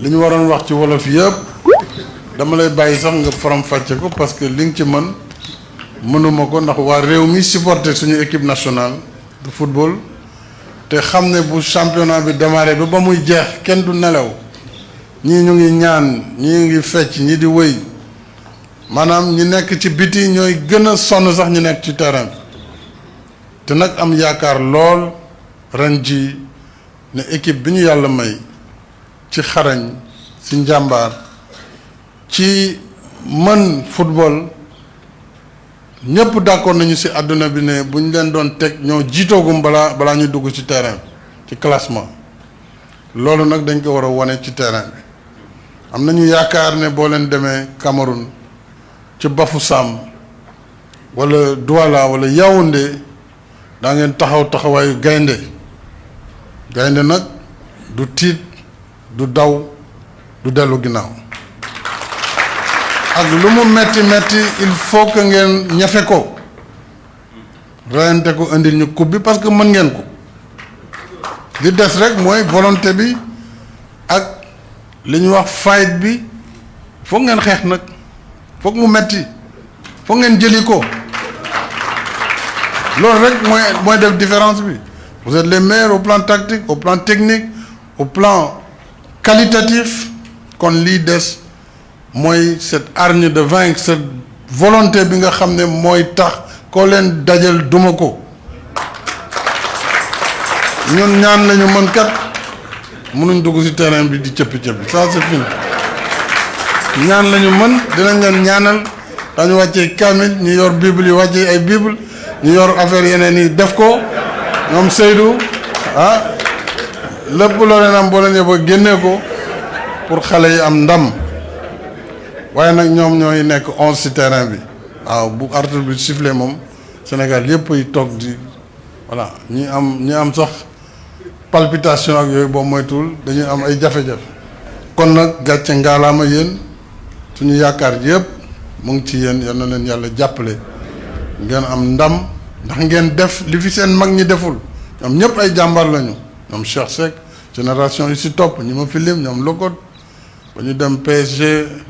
li ñu waroon wax ci wolof yëpp dama lay bàyyi sax nga faram-fàcce ko parce que li nga ci mën mënuma ko ndax waa réew mi supporter suñu équipe nationale de football te xam ne bu championnat bi démarré ba muy jeex kenn du nelaw ñii ñu ngi ñaan ñii ngi fecc ñii di wëy maanaam ñi nekk ci biti ñooy gën a sonn sax ñi nekk ci terrain bi te nag am yaakaar lool ren ji ne équipe bi ñu yàlla may ci xarañ ci njàmbaar ci mën football ñëpp d'accord nañu ci àdduna bi ne bu ñu leen doon teg ñoo jiitoogum balaa ñu dugg ci terrain ci classement loolu nag dañ ko war a wone ci terrain bi am nañu yaakaar ne boo leen demee Cameroun ci Bafoussam wala Douala wala Yaoundé daa ngeen taxawaayu gaynde nag du tiit du daw du dellu ginnaaw ak lu mu metti il faut que ngeen ñafe ko reyante ko indil ñu coupe bi parce que mën ngeen ko li des rek mooy volonté bi ak li ñu wax fight bi foog ngeen xeex nag foog mu metti foog ngeen jëli ko loolu rek mooy def différence bi vous êtes les meilleurs au plan tactique au plan technique au plan qualitatif kon lii des mooy cette hargne de vaincre cette volonté bi nga xam ne mooy tax koo leen dajal duma ko ñun ñaan lañu mën kat mënuñ dugg ci terrain bi di cëppi-cëppi ça c'est fini ñaan lañu mën dinañ leen ñaanal dañu wàccee kaamil ñu yor bible yi wàccee ay bible ñu yor affaire yeneen yi def ko ñoom Seydou lépp loo leen am boo leen yóbboo génnee ko pour xale yi am ndam waaye nag ñoom ñooy nekk 11 ci terrain bi waaw bu arbitre bi sifflé moom Sénégal yëpp ay toog di voilà ñi am sax palpitation ak yooyu boobu moytuwul dañuy am ay jafe-jafe kon nag gàcce ngaalaama yéen suñu yaakaar yëpp mu ngi ci yéen yal na leen yàlla jàppale ngeen am ndam ndax ngeen def li fi seen mag ñi deful ñoom ñëpp ay jàmbaar lañu ñoom Cheikh Seck génération yi ci topp ñi ma fi lim ñoom Lokot ba ñu dem PSG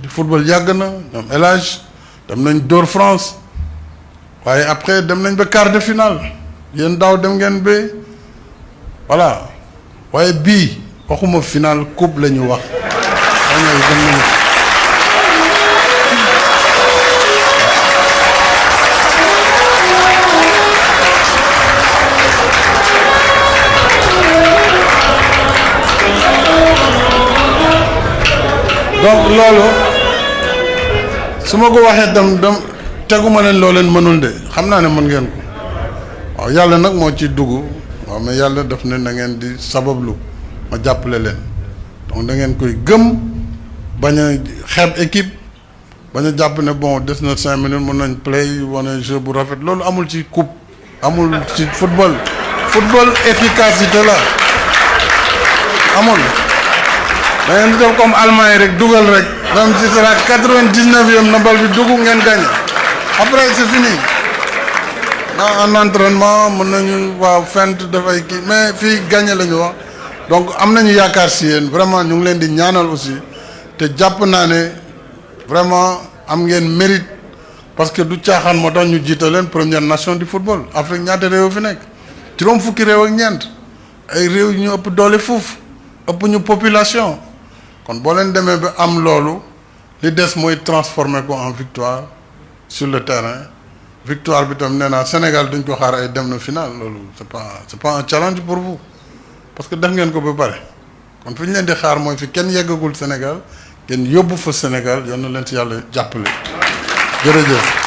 di football yàgg na ñoom El Hadj dem nañ dóor France waaye après dem nañ ba quart de finale yéen daaw dem ngeen ba voilà waaye bii waxuma finale coupe la ñu wax donc loolu su ma ko waxee dem teguma leen loo leen mënul de xam naa ne mën ngeen ko waaw yàlla nag moo ci dugg waaw mais yàlla daf ne na ngeen di sabablu ma jàppale leen donc da ngeen koy gëm bañ a xeeb équipe bañ a jàpp ne bon des na 5 minutes mën nañ play wane jeu bu rafet loolu amul ci coupe amul ci football efficacité la amul da ngeen di def comme Allemagne rek dugal rek même si c'est la 99e na bal bi dugg ngeen gagné après c'est fini en entraînement mën nañu waaw fent dafay kii mais fii gagné la ñu wax donc am nañu yaakaar si yéen vraiment ñu ngi leen di ñaanal aussi te jàpp naa ne vraiment am ngeen mérite parce que du caaxaan moo tax ñu jiite leen première nation du football Afrique ñaata réew fi nekk juróom fukki réew ak ñeent ay réew ñu ëpp doole fuuf ëpp ñu population kon boo leen demee ba am loolu li des mooy transformer ko en victoire sur le terrain victoire bi tam nee naa Sénégal duñ ko xaar ay dem na final loolu c'est pas un challenge pour vous parce que def ngeen ko ba pare kon fi ñu leen di xaar mooy fi kenn yeggagul Sénégal kenn yóbbu fa Sénégal yal na leen ci yàlla jàppale jërëjëf.